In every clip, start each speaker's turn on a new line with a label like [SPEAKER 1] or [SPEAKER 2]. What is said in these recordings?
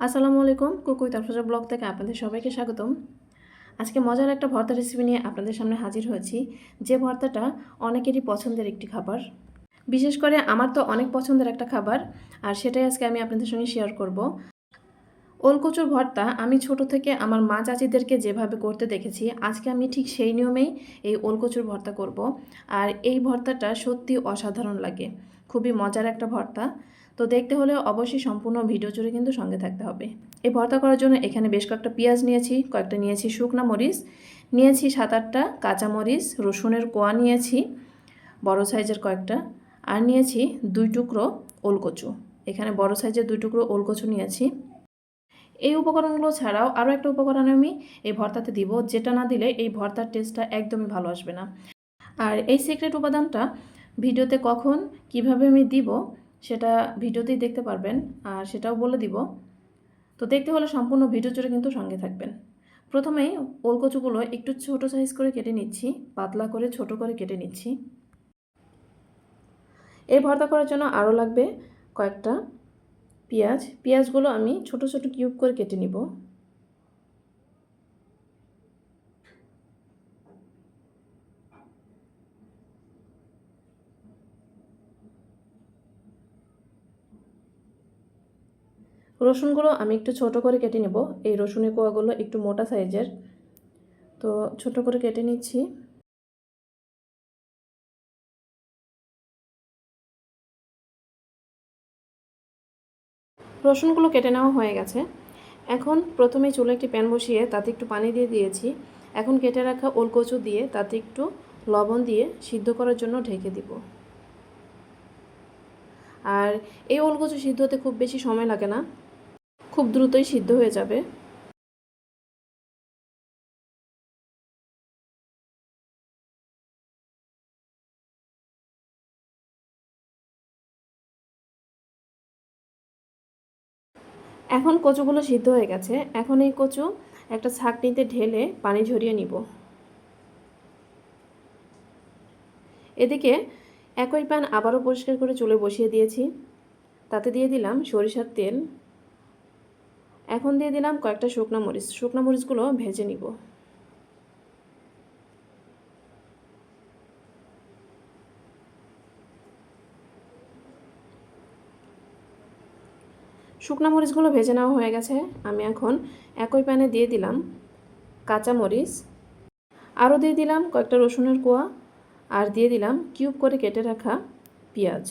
[SPEAKER 1] আসসালামু আলাইকুম, কুকুই তারফাজা ব্লগ থেকে আপনাদের সবাইকে স্বাগতম। আজকে মজার একটা ভর্তা রেসিপি নিয়ে আপনাদের সামনে হাজির হয়েছি। যে ভর্তাটা অনেকেরই পছন্দের একটি খাবার, বিশেষ করে আমার তো অনেক পছন্দের একটা খাবার, আর সেটাই আজকে আমি আপনাদের সঙ্গে শেয়ার করব। ওলকচুর ভর্তা আমি ছোট থেকে আমার মা চাচিদেরকে যেভাবে করতে দেখেছি, আজকে আমি ঠিক সেই নিয়মেই এই ওলকচুর ভর্তা করব। আর এই ভর্তাটা সত্যি অসাধারণ লাগে, খুবই মজার একটা ভর্তা। তো দেখতে হলে অবশ্যই সম্পূর্ণ ভিডিও জুড়ে কিন্তু সঙ্গে থাকতে হবে। এই ভর্তা করার জন্য এখানে বেশ কয়েকটা পেঁয়াজ নিয়েছি, কয়েকটা নিয়েছি শুকনা মরিচ, নিয়েছি 7-8টা কাঁচামরিচ, রসুনের কোয়া নিয়েছি বড় সাইজের কয়েকটা, আর নিয়েছি 2 টুকরো ওলকচু। এখানে বড় সাইজের 2 টুকরো ওলকচু নিয়েছি। এই উপকরণগুলো ছাড়াও আরও একটা উপকরণ আমি এই ভর্তাতে দিব, যেটা না দিলে এই ভর্তার টেস্টটা একদমই ভালো আসবে না। আর এই সিক্রেট উপাদানটা ভিডিওতে কখন কিভাবে আমি দিব সেটা ভিডিওতেই দেখতে পারবেন, আর সেটাও বলে দিব। তো দেখতে হলে সম্পূর্ণ ভিডিও জুড়ে কিন্তু সঙ্গে থাকবেন। প্রথমেই ওলকচুগুলো একটু ছোট সাইজ করে কেটে নিচ্ছি, পাতলা করে ছোট করে কেটে নিচ্ছি। এই ভর্তা করার জন্য আরও লাগবে কয়েকটা পেঁয়াজগুলো আমি ছোট ছোট কিউব করে কেটে নিব। রসুনগুলো আমি একটু ছোট করে কেটে নেব। এই রসুনের কোয়াগুলো একটু মোটা সাইজের, তো ছোট করে কেটে নিচ্ছি। রসুনগুলো কেটে নেওয়া হয়ে গেছে। এখন প্রথমে চুলে একটি প্যান বসিয়ে তাতে একটু পানি দিয়ে দিয়েছি। এখন কেটে রাখা ওলকচু দিয়ে তাতে একটু লবণ দিয়ে সিদ্ধ করার জন্য ঢেকে দিব। আর এই ওলকচু সিদ্ধ হতে খুব বেশি সময় লাগে না, খুব দ্রুতই সিদ্ধ হয়ে যাবে। এখন কচুগুলো সিদ্ধ হয়ে গেছে। এখন এই কচু একটা ছাঁকনিতে ঢেলে পানি ঝরিয়ে নিব। এদিকে একই প্যান আবারও পরিষ্কার করে চুলে বসিয়ে দিয়েছি। তাতে দিয়ে দিলাম সরিষার তেল। এখন দিয়ে দিলাম কয়েকটা শুকনো মরিচগুলো ভেজে নিব। শুকনো মরিচগুলো ভেজে নেওয়া হয়ে গেছে। আমি এখন একই প্যানে দিয়ে দিলাম কাঁচা মরিচ, আরও দিয়ে দিলাম কয়েকটা রসুনের কোয়া, আর দিয়ে দিলাম কিউব করে কেটে রাখা পেঁয়াজ।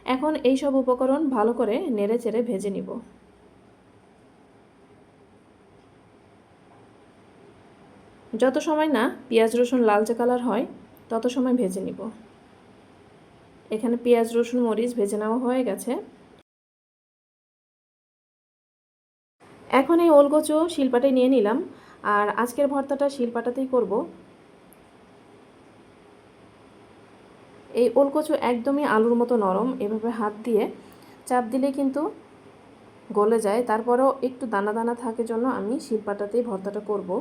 [SPEAKER 1] এখন এই সব উপকরণ ভালো করে নেড়ে চেড়ে ভেজে নিব। যত সময় না পেঁয়াজ রসুন লালচে কালার হয় তত সময় ভেজে নিব। এখানে পেঁয়াজ রসুন মরিচ ভেজে নেওয়া হয়ে গেছে। এখন এই ওলকচু শিলপাটায় নিয়ে নিলাম, আর আজকের ভর্তাটা শিলপাটাতেই করব। এই ওলকচু একদমই আলুর মতো নরম, এভাবে হাত দিয়ে চাপ দিলে কিন্তু গলে যায়। তারপরেও একটু দানা দানা থাকে জন্য আমি শিলপাটাতেই ভর্তাটা করব।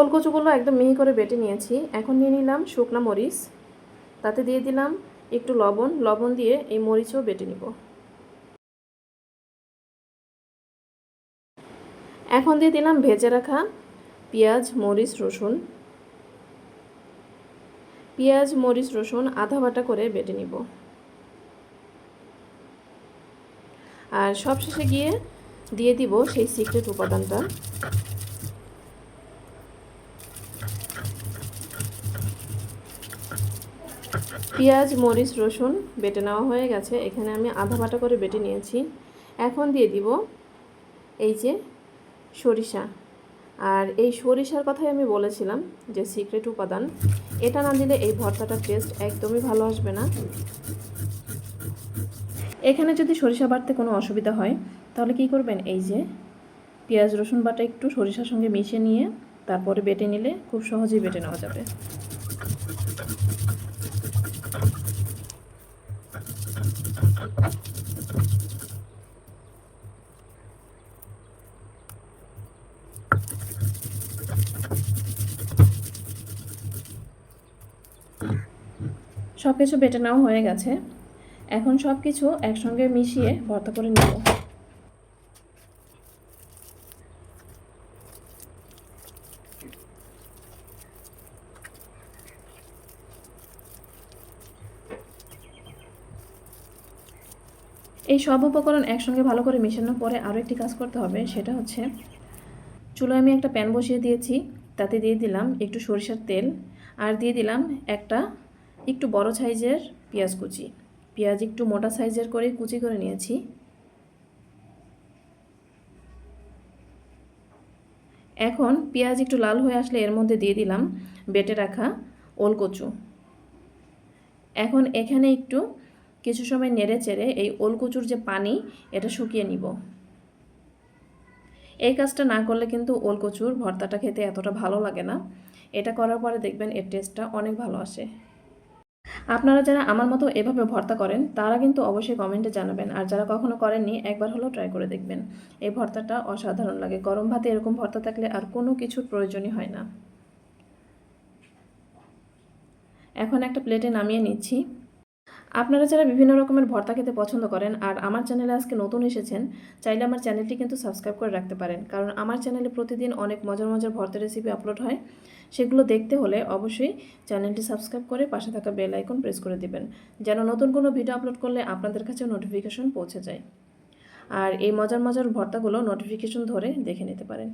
[SPEAKER 1] ওলকচুগুলো একদম মিহি করে বেটে নিয়েছি। এখন নিয়ে নিলাম শুকনা মরিচ, তাতে দিয়ে দিলাম একটু লবণ দিয়ে এই মরিচও বেটে নিব। এখন দিয়ে দিলাম ভেজে রাখা পেঁয়াজ মরিচ রসুন আধা বাটা করে বেটে নিব। আর সবশেষে গিয়ে দিয়ে দিব সেই সিক্রেট উপাদানটা। পেঁয়াজ মরিচ রসুন বেটে নেওয়া হয়ে গেছে। এখানে আমি আধা বাটা করে বেটে নিয়েছি। এখন দিয়ে দিব এই যে সরিষা। আর এই সরিষার কথাই আমি বলেছিলাম যে সিক্রেট উপাদান, এটা না দিলে এই ভর্তাটার টেস্ট একদমই ভালো আসবে না। এখানে যদি সরিষা বাটতে কোনো অসুবিধা হয় তাহলে কি করবেন, এই যে পেঁয়াজ রসুন বাটা একটু সরিষার সঙ্গে মিশিয়ে নিয়ে তারপরে বেটে নিলে খুব সহজেই বেটে নেওয়া যাবে। সব কিছু বেটে নেওয়া হয়ে গেছে। এখন সব কিছু একসঙ্গে মিশিয়ে ভর্তা করে নেব। এই সব উপকরণ একসঙ্গে ভালো করে মেশানোর পরে আরও একটি কাজ করতে হবে, সেটা হচ্ছে চুলায় আমি একটা প্যান বসিয়ে দিয়েছি। তাতে দিয়ে দিলাম একটু সরিষার তেল, আর দিয়ে দিলাম একটা একটু বড় সাইজের পেঁয়াজ কুচি। পেঁয়াজ একটু মোটা সাইজের করে কুচি করে নিয়েছি। এখন পেঁয়াজ একটু লাল হয়ে আসলে এর মধ্যে দিয়ে দিলাম বেটে রাখা ওলকচু। এখন এখানে একটু কিছু সময় নেড়ে চেড়ে এই ওলকচুর যে পানি এটা শুকিয়ে নিব। এই কাজটা না করলে কিন্তু ওলকচুর ভর্তাটা খেতে এতটা ভালো লাগে না। এটা করার পরে দেখবেন এর টেস্টটা অনেক ভালো আসে। আপনারা যারা আমার মতো এভাবে ভর্তা করেন তারা কিন্তু অবশ্যই কমেন্টে জানাবেন, আর যারা কখনো করেননি একবার হলেও ট্রাই করে দেখবেন। এই ভর্তাটা অসাধারণ লাগে। গরম ভাতে এরকম ভর্তা থাকলে আর কোনো কিছুর প্রয়োজনই হয় না। এখন একটা প্লেটে নামিয়ে নিচ্ছি। আপনারা যারা বিভিন্ন রকমের ভর্তা খেতে পছন্দ করেন আর আমার চ্যানেলে আজকে নতুন এসেছেন, চাইলে আমার চ্যানেলটি কিন্তু সাবস্ক্রাইব করে রাখতে পারেন, কারণ আমার চ্যানেলে প্রতিদিন অনেক মজার মজার ভর্তা রেসিপি আপলোড হয়। সেগুলো দেখতে হলে অবশ্যই চ্যানেলটি সাবস্ক্রাইব করে পাশে থাকা বেল আইকন প্রেস করে দিবেন, যেন নতুন কোনো ভিডিও আপলোড করলে আপনাদের কাছে নোটিফিকেশন পৌঁছে যায়। আর এই মজার মজার ভর্তাগুলো নোটিফিকেশন ধরে দেখে নিতে পারেন।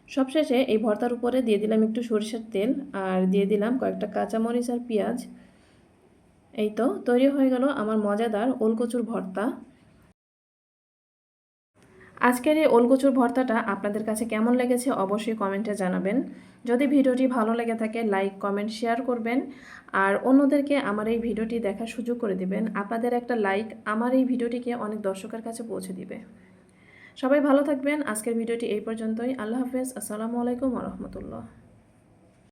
[SPEAKER 1] সবশেষে এই ভর্তার উপরে দিয়ে দিলাম একটু সরিষার তেল, আর দিয়ে দিলাম কয়েকটা কাঁচামরিচ আর পেঁয়াজ। এই তো তৈরি হয়ে গেল আমার মজাদার ওলকচুর ভর্তা। আজকের এই ওলকচুর ভর্তাটা আপনাদের কাছে কেমন লেগেছে অবশ্যই কমেন্টে জানাবেন। যদি ভিডিওটি ভালো লেগে থাকে লাইক কমেন্ট শেয়ার করবেন, আর অন্যদেরকে আমার এই ভিডিওটি দেখার সুযোগ করে দিবেন। আপনাদের একটা লাইক আমার এই ভিডিওটিকে অনেক দর্শকের কাছে পৌঁছে দিবে। সবাই ভালো থাকবেন। আজকের ভিডিওটি এই পর্যন্তই। আল্লাহ হাফেজ। আসসালামু আলাইকুম ওয়া রাহমাতুল্লাহ।